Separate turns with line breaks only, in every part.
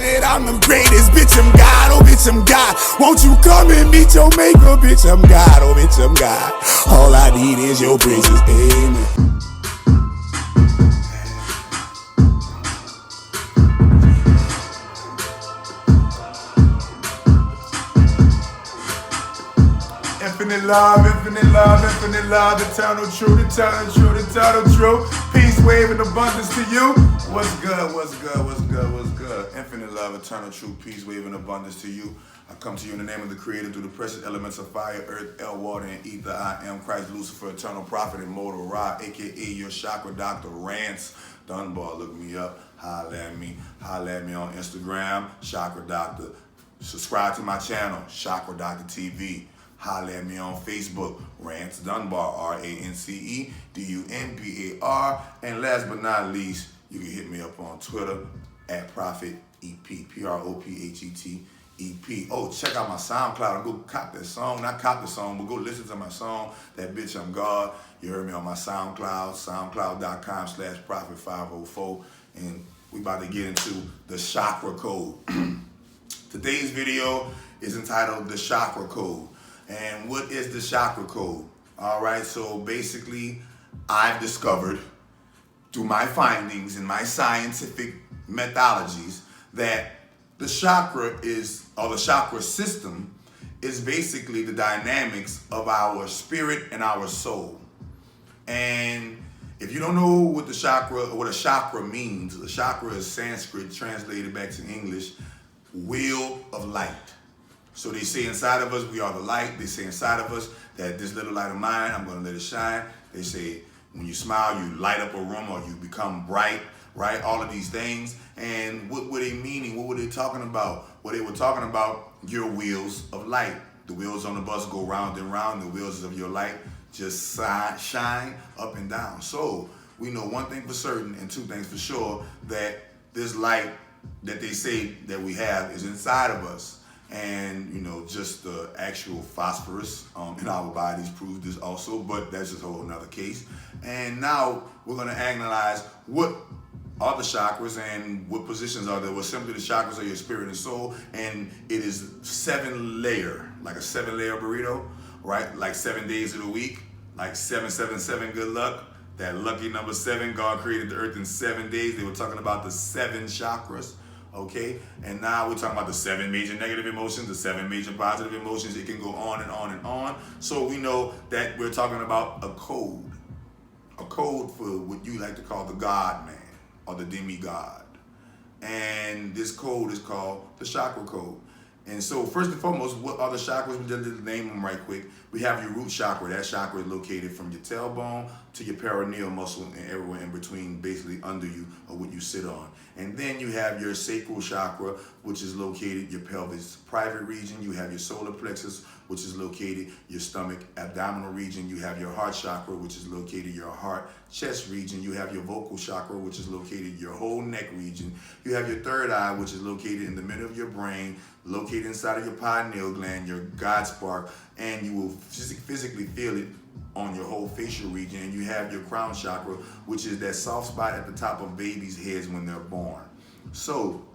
it, I'm the greatest, bitch, I'm God, oh bitch, I'm God. Won't you come and meet your maker, bitch, I'm God, oh bitch, I'm God. All I need is your praises, amen.
Infinite love, infinite love, infinite love, eternal truth, eternal truth, eternal truth. Peace, wave, and abundance to you. What's good, what's good, what's good, what's good? Infinite love, eternal truth, peace, wave, and abundance to you. I come to you in the name of the Creator through the precious elements of fire, earth, air, water, and ether. I am Christ, Lucifer, eternal prophet, and mortal Ra, a.k.a. your chakra doctor, Rance Dunbar. Look me up, holla at me on Instagram, Chakra Doctor. Subscribe to my channel, Chakra Doctor TV. Holla at me on Facebook, Rance Dunbar, RanceDunbar. And last but not least, you can hit me up on Twitter at ProphetEP, PROPHETEP. Oh, check out my SoundCloud and go cop that song. Not cop the song, but go listen to my song, That Bitch I'm God. You heard me on my SoundCloud, soundcloud.com/Prophet504. And we about to get into the Chakra Code. Today's video is entitled The Chakra Code. And what is the Chakra Code? All right, so basically, I've discovered through my findings and my scientific methodologies that the chakra the chakra system is basically the dynamics of our spirit and our soul. And if you don't know what a chakra means, a chakra is Sanskrit translated back to English, wheel of light. So they say inside of us, we are the light. They say inside of us that this little light of mine, I'm going to let it shine. They say when you smile, you light up a room or you become bright, right? All of these things. And what were they meaning? What were they talking about? Well, they were talking about your wheels of light. The wheels on the bus go round and round. The wheels of your light just shine up and down. So we know one thing for certain and two things for sure, that this light that they say that we have is inside of us. And, you know, just the actual phosphorus in our bodies proves this also, but that's just a whole nother case. And now we're going to analyze what are the chakras and what positions are there. Well, simply the chakras are your spirit and soul, and it is 7 layer, like a 7-layer burrito, right? Like 7 days of the week, like 777, good luck. That lucky number 7, God created the earth in 7 days. They were talking about the 7 chakras. Okay, and now we're talking about the 7 major negative emotions, the 7 major positive emotions. It can go on and on and on. So we know that we're talking about a code for what you like to call the God man or the demigod. And this code is called the Chakra Code. And so first and foremost, what are the chakras? We just name them right quick. We have your root chakra. That chakra is located from your tailbone to your perineal muscle and everywhere in between, basically under you or what you sit on. And then you have your sacral chakra, which is located your pelvis private region. You have your solar plexus, which is located your stomach abdominal region. You have your heart chakra, which is located your heart chest region. You have your vocal chakra, which is located your whole neck region. You have your third eye, which is located in the middle of your brain, located inside of your pineal gland, your God spark, and you will physically feel it on your whole facial region. And you have your crown chakra, which is that soft spot at the top of babies' heads when they're born. So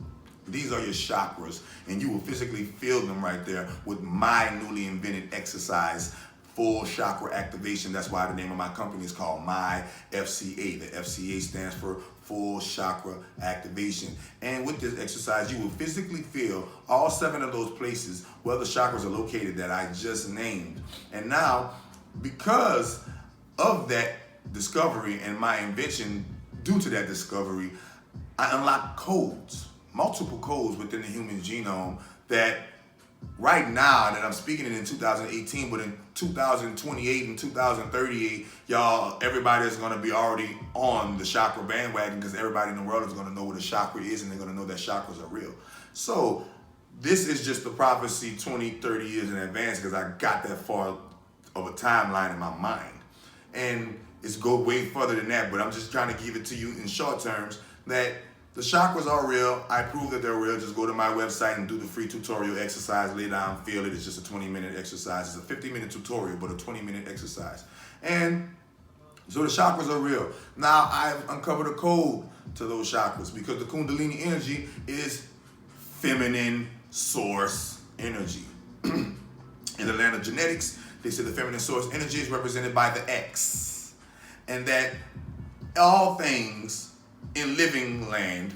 these are your chakras, and you will physically feel them right there with my newly invented exercise, full chakra activation. That's why the name of my company is called My FCA. The FCA stands for Full Chakra Activation. And with this exercise, you will physically feel all 7 of those places where the chakras are located that I just named. And now, because of that discovery and my invention, due to that discovery, I unlocked codes, multiple codes within the human genome that right now that I'm speaking it in 2018, but in 2028 and 2038, y'all, everybody is going to be already on the chakra bandwagon, because everybody in the world is going to know what a chakra is, and they're going to know that chakras are real. So this is just the prophecy 20, 30 years in advance, because I got that far of a timeline in my mind. And it's go way further than that, but I'm just trying to give it to you in short terms that the chakras are real. I prove that they're real. Just go to my website and do the free tutorial exercise. Lay down, feel it. It's just a 20-minute exercise. It's a 50-minute tutorial, but a 20-minute exercise. And so the chakras are real. Now I've uncovered a code to those chakras, because the Kundalini energy is feminine source energy. In the land of genetics, they say the feminine source energy is represented by the X, and that all things in living land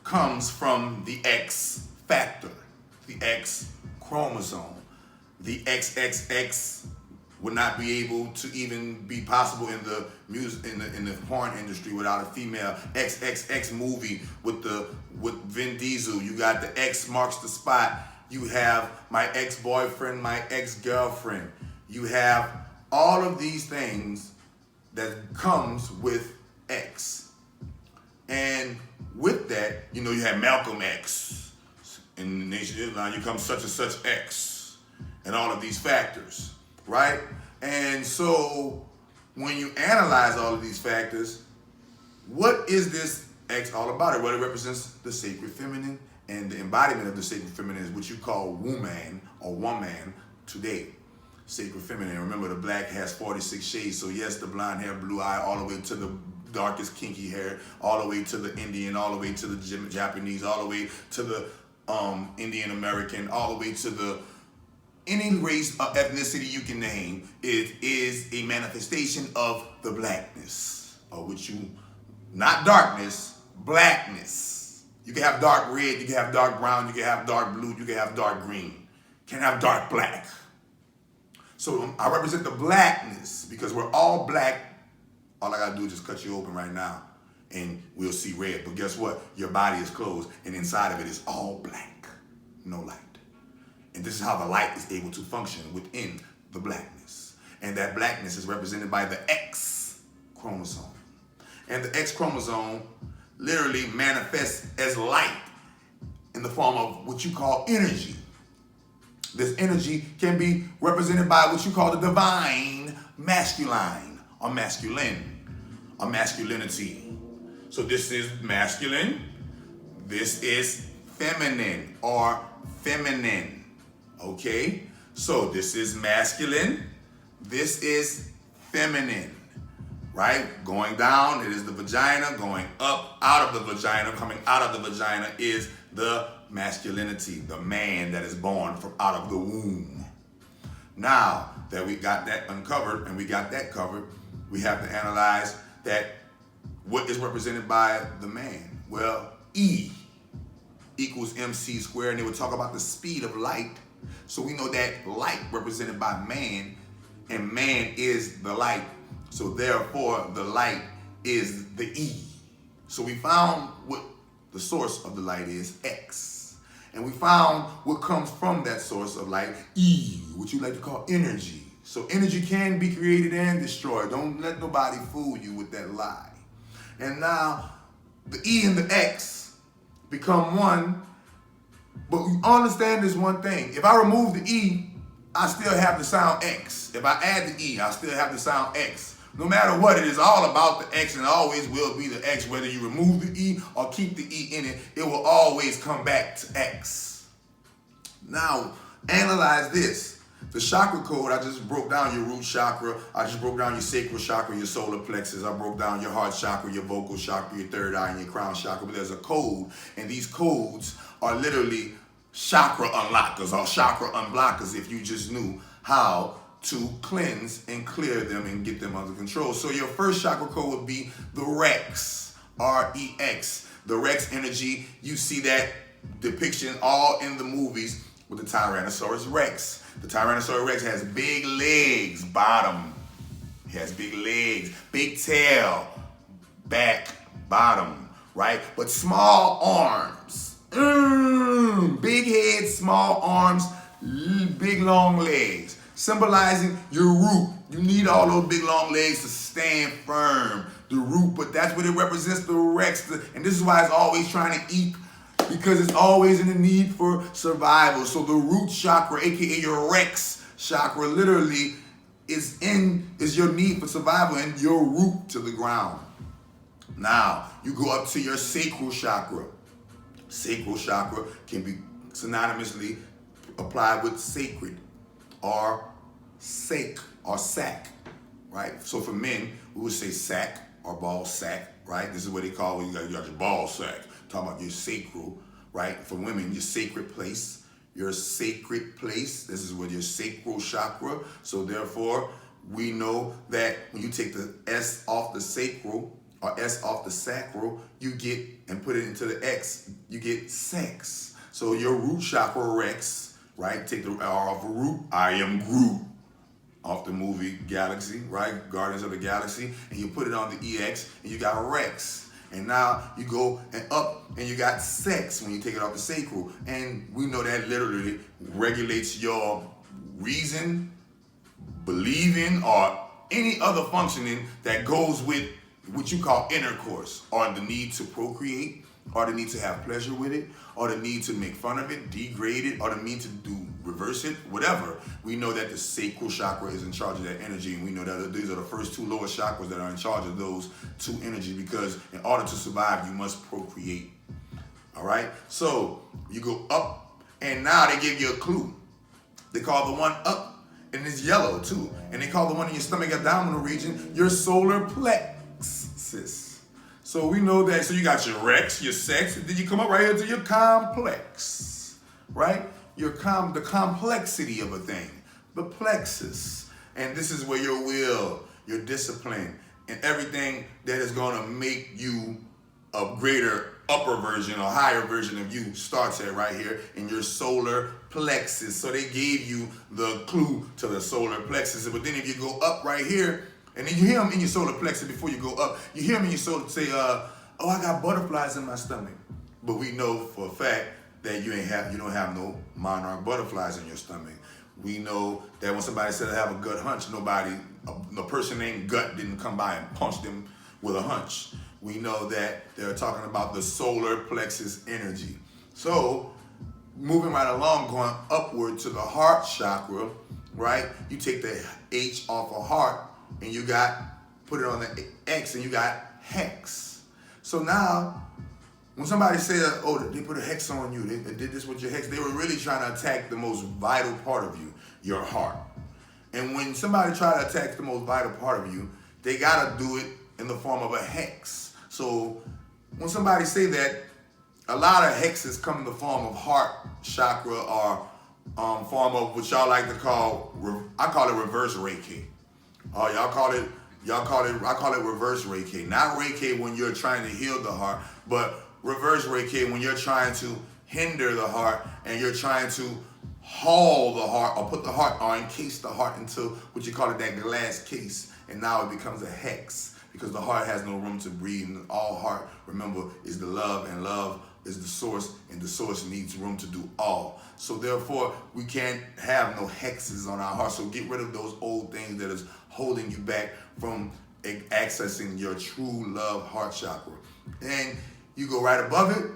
comes from the X factor, the X chromosome. The XXX would not be able to even be possible in the music, in the porn industry without a female. XXX movie with Vin Diesel. You got the X marks the spot. You have my ex-boyfriend, my ex-girlfriend. You have all of these things that comes with X. And with that, you know, you have Malcolm X. In the Nation of Islam, you come such and such X. And all of these factors, right? And so when you analyze all of these factors, what is this X all about? Well, it represents the sacred feminine, and the embodiment of the sacred feminine is what you call woman or woman today. Sacred feminine. Remember, the black has 46 shades. So yes, the blonde hair, blue eye, all the way to the darkest kinky hair, all the way to the Indian, all the way to the Japanese, all the way to the Indian American, all the way to the any race or ethnicity you can name. It is a manifestation of the blackness, or which you, not darkness, blackness. You can have dark red, you can have dark brown, you can have dark blue, you can have dark green. You can have dark black. So I represent the blackness because we're all black. All I gotta do is just cut you open right now and we'll see red. But guess what? Your body is closed and inside of it is all black, no light. And this is how the light is able to function within the blackness. And that blackness is represented by the X chromosome. And the X chromosome literally manifests as light in the form of what you call energy. This energy can be represented by what you call the divine masculine or masculine or masculinity. So this is masculine, this is feminine or feminine, okay? So this is masculine, this is feminine, right? Going down, it is the vagina. Going up, out of the vagina, coming out of the vagina is the masculinity, the man that is born from out of the womb. Now that we got that uncovered and we got that covered, we have to analyze that what is represented by the man. Well, E equals MC squared, and they would talk about the speed of light. So we know that light represented by man, and man is the light. So therefore, the light is the E. So we found what the source of the light is, X. And we found what comes from that source of light, E, which you like to call energy. So energy can be created and destroyed. Don't let nobody fool you with that lie. And now, the E and the X become one, but we understand this one thing. If I remove the E, I still have the sound X. If I add the E, I still have the sound X. No matter what, it is all about the X and always will be the X. Whether you remove the E or keep the E in it, it will always come back to X. Now, analyze this. The chakra code, I just broke down your root chakra. I just broke down your sacral chakra, your solar plexus. I broke down your heart chakra, your vocal chakra, your third eye, and your crown chakra. But there's a code, and these codes are literally chakra unlockers or chakra unblockers if you just knew how to cleanse and clear them and get them under control. So your first chakra code would be the Rex, R-E-X. The Rex energy, you see that depiction all in the movies with the Tyrannosaurus Rex. The Tyrannosaurus Rex has big legs, bottom. He has big legs, big tail, back, bottom, right? But small arms. Big head, small arms, big long legs. Symbolizing your root. You need all those big long legs to stand firm. The root, but that's what it represents, the Rex. And this is why it's always trying to eat, because it's always in the need for survival. So the root chakra, aka your Rex chakra, literally is your need for survival and your root to the ground. Now, you go up to your sacral chakra. Sacral chakra can be synonymously applied with sacred or sake or sack, right? So for men, we would say sack or ball sack, right? This is what they call when you got your ball sack. Talking about your sacral, right? For women, your sacred place. Your sacred place. This is where your sacral chakra. So therefore, we know that when you take the S off the sacral or S off the sacral, you get, and put it into the X, you get sex. So your root chakra, Rex, right? Take the R off of root, I am Groot, off the movie Galaxy, right? Guardians of the Galaxy. And you put it on the EX, and you got Rex. And now you go and up and you got sex when you take it off the sacral. And we know that literally regulates your reason, believing, or any other functioning that goes with what you call intercourse, or the need to procreate, or the need to have pleasure with it, or the need to make fun of it, degrade it, or the need to do reverse it, whatever. We know that the sacral chakra is in charge of that energy, and we know that these are the first two lower chakras that are in charge of those two energies, because in order to survive, you must procreate. All right? So you go up, and now they give you a clue. They call the one up, and it's yellow too. And they call the one in your stomach abdominal region your solar plexus. So we know that, so you got your Rex, your sex, and then you come up right here to your complex, right? The complexity of a thing, the plexus. And this is where your will, your discipline, and everything that is gonna make you a greater upper version or higher version of you starts at right here in your solar plexus. So they gave you the clue to the solar plexus. But then if you go up right here, and then you hear them in your solar plexus before you go up, you hear them in your solar say, oh, I got butterflies in my stomach. But we know for a fact that you don't have no monarch butterflies in your stomach. We know that when somebody said I have a gut hunch, the person named Gut didn't come by and punch them with a hunch. We know that they're talking about the solar plexus energy. So moving right along, going upward to the heart chakra, right? You take the H off of heart, and you put it on the X, and you got hex. So now, when somebody says, oh, they put a hex on you, they did this with your hex, they were really trying to attack the most vital part of you, your heart. And when somebody try to attack the most vital part of you, they gotta do it in the form of a hex. So when somebody say that, a lot of hexes come in the form of heart chakra, or form of what y'all like to call, I call it reverse Reiki. Oh, I call it reverse Reiki. Not Reiki when you're trying to heal the heart, but reverse Reiki when you're trying to hinder the heart, and you're trying to haul the heart, or put the heart, or encase the heart into what you call it, that glass case, and now it becomes a hex, because the heart has no room to breathe, and all heart, remember, is the love, and love is the source, and the source needs room to do all. So therefore, we can't have no hexes on our heart. So get rid of those old things that is holding you back from accessing your true love heart chakra. And you go right above it,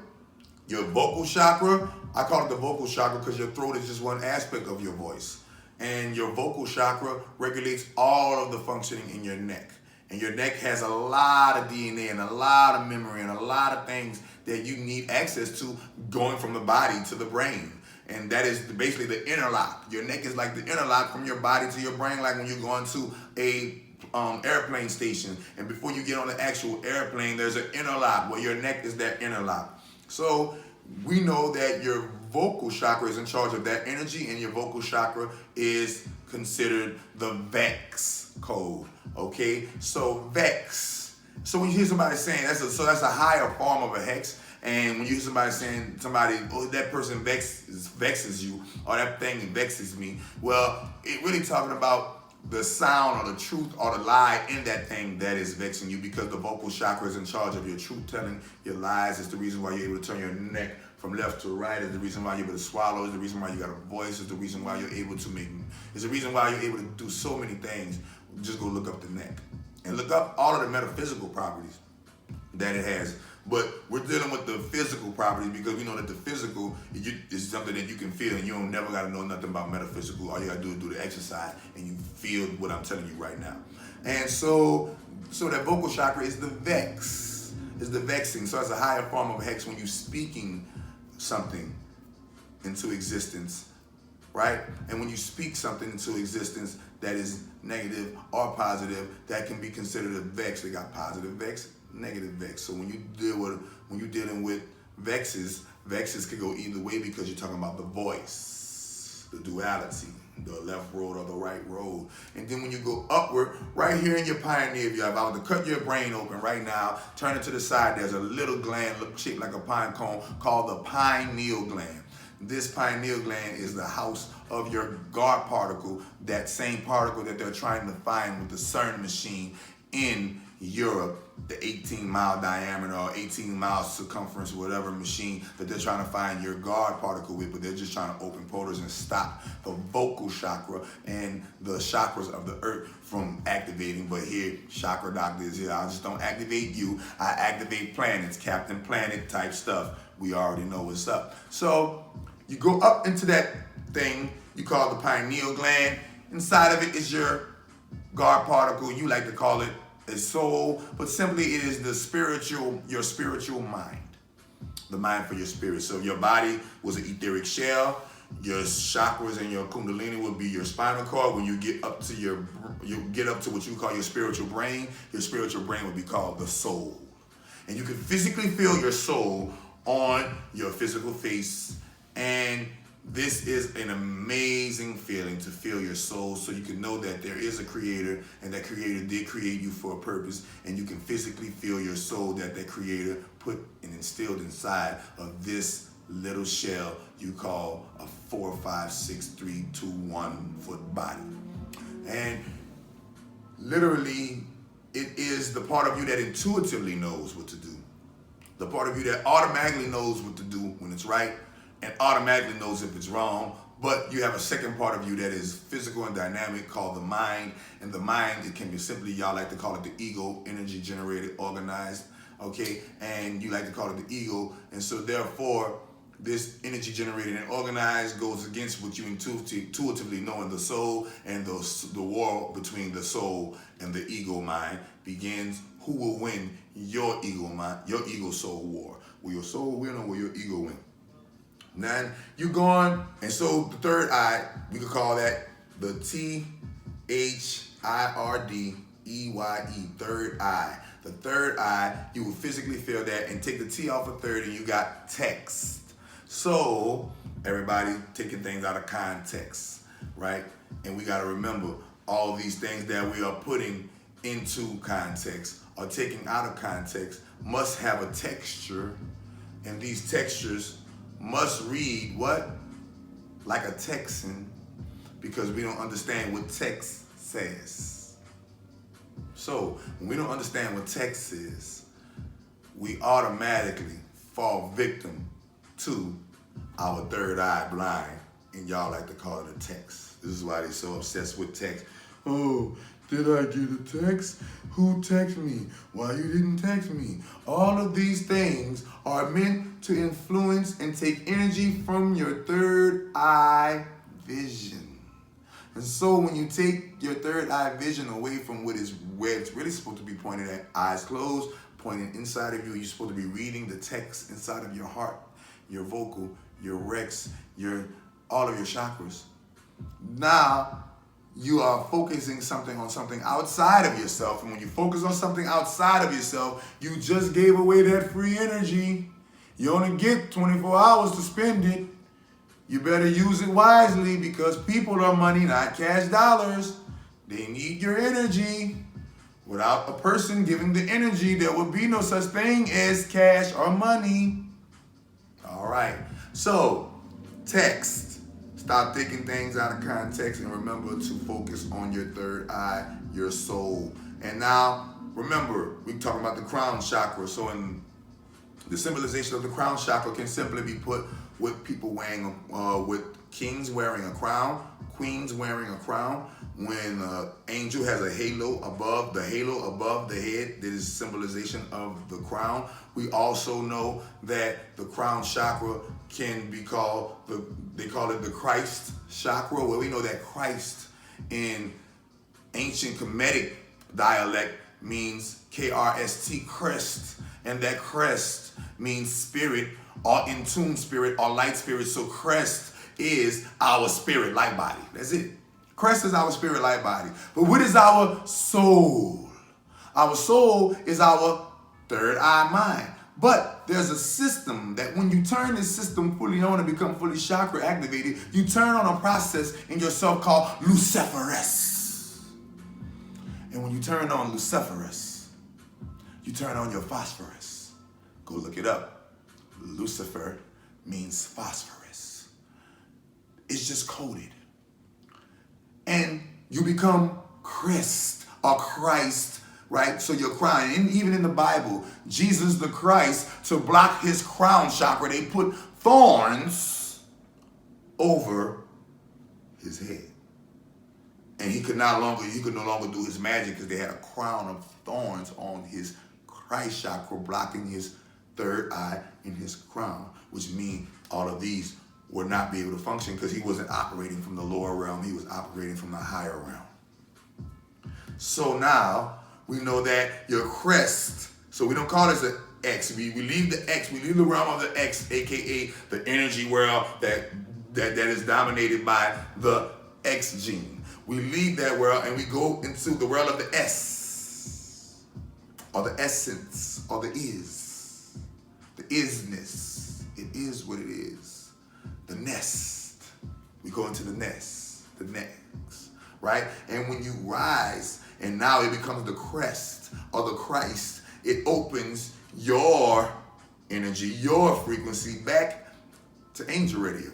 your vocal chakra. I call it the vocal chakra because your throat is just one aspect of your voice. And your vocal chakra regulates all of the functioning in your neck. And your neck has a lot of DNA and a lot of memory and a lot of things that you need access to going from the body to the brain. And that is basically the interlock. Your neck is like the interlock from your body to your brain, like when you're going to a airplane station. And before you get on the actual airplane, there's an interlock where your neck is that interlock. So we know that your vocal chakra is in charge of that energy, and your vocal chakra is considered the Vex code. Okay, so Vex. So when you hear somebody saying that's a higher form of a hex, and when you hear somebody saying oh, that person vexes you, or that thing vexes me, well, it really talking about the sound or the truth or the lie in that thing that is vexing you, because the vocal chakra is in charge of your truth telling, your lies. Is the reason why you're able to turn your neck from left to right. Is the reason why you're able to swallow. Is the reason why you got a voice. Is the reason why you're able to is the reason why you're able to do so many things. Just go look up the neck and look up all of the metaphysical properties that it has. But we're dealing with the physical properties because we know that the physical is something that you can feel, and you don't never got to know nothing about metaphysical. All you got to do is do the exercise, and you feel what I'm telling you right now. And so that vocal chakra is the vex, is the vexing. So it's a higher form of hex when you're speaking something into existence, right? And when you speak something into existence that is negative or positive, that can be considered a vex. They got positive vex, negative vex. So when you're dealing with vexes, Vexes could go either way because you're talking about the voice, the duality, the left road or the right road. And then when you go upward, right here in your pineal view, if I were to cut your brain open right now, turn it to the side, there's a little gland shaped like a pine cone called the pineal gland. This pineal gland is the house of your God particle, that same particle that they're trying to find with the CERN machine in Europe, the 18-mile diameter or 18 miles circumference, whatever machine that they're trying to find your God particle with, but they're just trying to open portals and stop the vocal chakra and the chakras of the earth from activating. But here, Chakra Doctor is here. I just don't activate you. I activate planets, Captain Planet type stuff. We already know what's up. So you go up into that thing you call the pineal gland. Inside of it is your God particle. You like to call it a soul, but simply it is the your spiritual mind, the mind for your spirit. So your body was an etheric shell. Your chakras and your kundalini would be your spinal cord. When you get up to what you call your spiritual brain would be called the soul. And you can physically feel your soul on your physical face, and this is an amazing feeling to feel your soul, so you can know that there is a creator, and that creator did create you for a purpose, and you can physically feel your soul that creator put and instilled inside of this little shell you call a 4, 5, 6, 3, 2, 1 foot body. And literally, it is the part of you that intuitively knows what to do. The part of you that automatically knows what to do when it's right and automatically knows if it's wrong. But you have a second part of you that is physical and dynamic called the mind. And the mind, it can be simply, y'all like to call it the ego, energy generated, organized, okay? And you like to call it the ego. And so therefore, this energy generated and organized goes against what you intuitively know in the soul, and the war between the soul and the ego mind begins. Who will win your ego mind, your ego soul war? Will your soul win or will your ego win? Now you go on, and so the third eye, we could call that the THIRDEYE, third eye. The third eye, you will physically feel that, and take the T off of third and you got text. So everybody taking things out of context, right? And we got to remember all these things that we are putting into context or taking out of context must have a texture, and these textures must read what? Like a Texan, because we don't understand what text says. So when we don't understand what text is, we automatically fall victim to our third eye blind, and y'all like to call it a text. This is why they're so obsessed with text. Oh, did I get a text? Who texted me? Why you didn't text me? All of these things are meant to influence and take energy from your third eye vision. And so when you take your third eye vision away from where it's really supposed to be pointed at, eyes closed, pointing inside of you, you're supposed to be reading the text inside of your heart, your vocal, your rex, all of your chakras. Now, you are focusing on something outside of yourself. And when you focus on something outside of yourself, you just gave away that free energy. You only get 24 hours to spend it. You better use it wisely, because people are money, not cash dollars. They need your energy. Without a person giving the energy, there would be no such thing as cash or money. All right. So, text. Stop taking things out of context, and remember to focus on your third eye, your soul. And now, remember, we're talking about the crown chakra. So in the symbolization of the crown chakra can simply be put with people wearing, with kings wearing a crown, queens wearing a crown. When an angel has a halo above the head, that is symbolization of the crown. We also know that the crown chakra can be called, they call it the Christ chakra, where we know that Christ in ancient Kemetic dialect means KRST, crest, and that crest means spirit or in tune spirit or light spirit. So crest is our spirit light body. That's it. Crest is our spirit light body. But what is our soul? Our soul is our third eye mind. But there's a system that when you turn this system fully on and become fully chakra activated, you turn on a process in yourself called Luciferus. And when you turn on Luciferus, you turn on your phosphorus. Go look it up. Lucifer means phosphorus. It's just coded. And you become Christ or Christ, right? So you're crying. And even in the Bible, Jesus the Christ, to block his crown chakra, they put thorns over his head. And he could no longer do his magic because they had a crown of thorns on his Christ chakra, blocking his third eye in his crown, which means all of these would not be able to function because he wasn't operating from the lower realm. He was operating from the higher realm. So now we know that your crest, so we don't call this an X. We leave the X, we leave the realm of the X, aka the energy world that is dominated by the X gene. We leave that world and we go into the world of the S, or the essence, or the is, the isness. It is what it is. The nest. We go into the nest, the next, right? And when you rise, and now it becomes the crest or the Christ, it opens your energy, your frequency back to angel radio.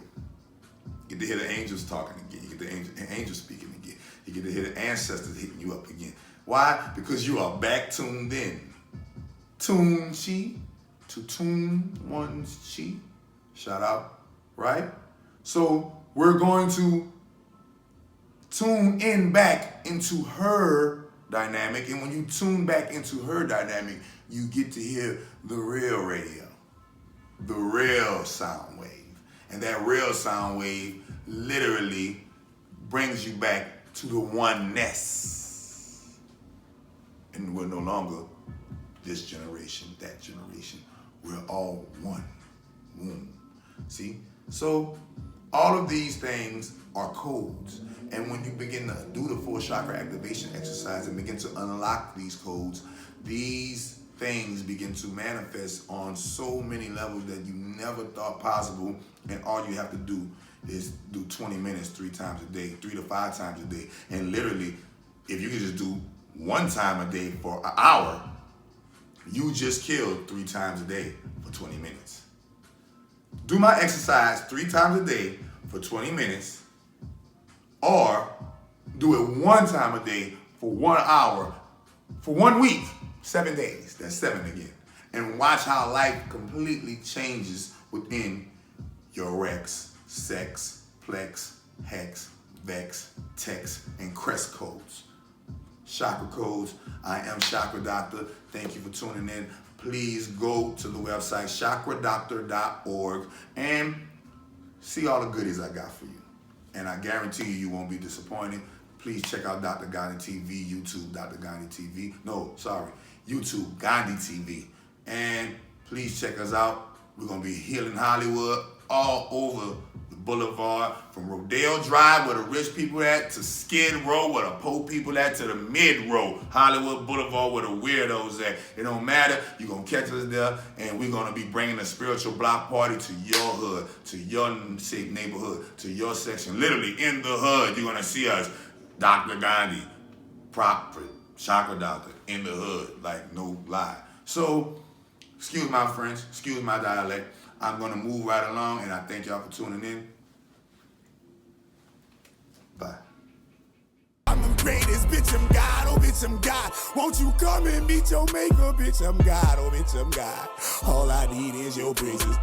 You get to hear the angels talking again. You get the angels speaking again. You get to hear the ancestors hitting you up again. Why? Because you are back tuned in. Tune chi, to tune one's chi. Shout out, right? So we're going to tune in back into her dynamic. And when you tune back into her dynamic, you get to hear the real radio, the real sound wave. And that real sound wave literally brings you back to the oneness. And we're no longer this generation, that generation. We're all one womb. See? So all of these things are codes. And when you begin to do the full chakra activation exercise and begin to unlock these codes, these things begin to manifest on so many levels that you never thought possible. And all you have to do is do 20 minutes 3 times a day, 3 to 5 times a day. And literally, if you could just do 1 time a day for an hour, you just killed 3 times a day for 20 minutes. Do my exercise 3 times a day for 20 minutes, or do it 1 time a day for 1 hour for 1 week, 7 days. That's 7 again. And watch how life completely changes within your Rex, Sex, Plex, Hex, Vex, Text, and Crest codes. Chakra codes. I am Chakra Doctor. Thank you for tuning in. Please go to the website chakradoctor.org and see all the goodies I got for you. And I guarantee you, you won't be disappointed. Please check out Dr. Gandhi TV, YouTube, Dr. Gandhi TV. No, sorry, YouTube, Gandhi TV. And please check us out. We're going to be healing Hollywood all over the boulevard, from Rodeo Drive, where the rich people at, to Skid Row, where the poor people at, to the mid-row, Hollywood Boulevard, where the weirdos at. It don't matter. You're going to catch us there, and we're going to be bringing a spiritual block party to your hood, to your safe neighborhood, to your section. Literally in the hood, you're going to see us. Dr. Gandhi, proper Chakra Doctor, in the hood, like no lie. So, excuse my French, excuse my dialect. I'm going to move right along, and I thank y'all for tuning in. Bye.
I'm the greatest, bitch, I'm God, oh bitch, I'm God. Won't you come and meet your maker, bitch, I'm God, oh bitch, I'm God. All I need is your praises,